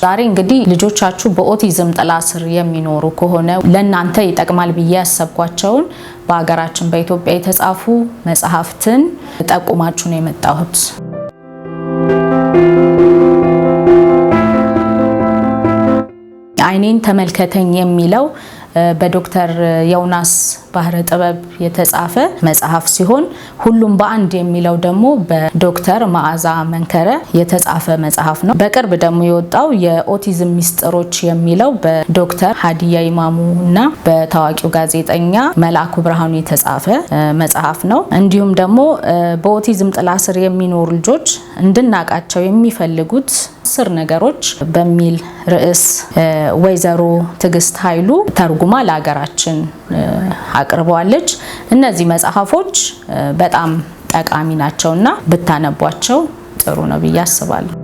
ዛሬ እንግዲህ ልጆቻችሁ በኦቲዝም ጥላ ስር የሚኖሩ ከሆነ ለእናንተ ይጠቅማል ብዬ ያሰብኳቸውን በአገራችን በኢትዮጵያ የተጻፉ መጽሐፍትን ጠቁማችሁ ነው የመጣሁት። አይኔን ተመልከተኝ የሚለው በዶክተር ዮናስ ባህረ ጥበብ የተጻፈ መጽሐፍ ሲሆን ሁሉም በአንድ የሚለው ደግሞ በዶክተር መዓዛ መንከረ የተጻፈ መጽሐፍ ነው። በቅርብ ደግሞ የወጣው የኦቲዝም ሚስጥሮች የሚለው በዶክተር ሀዲያ ኢማሙ እና በታዋቂው ጋዜጠኛ መላኩ ብርሃኑ የተጻፈ መጽሐፍ ነው። እንዲሁም ደግሞ በኦቲዝም ጥላ ስር የሚኖሩ ልጆች እንድናቃቸው የሚፈልጉት 10 ነገሮች በሚል ርዕስ ወይዘሮ ትግስት ኃይሉ ተርጉማ ለሀገራችን አቅርበዋለች። እነዚህ መጽሐፎች በጣም ጠቃሚ ናቸውና ብታነቧቸው ጥሩ ነው ብዬ አስባለሁ።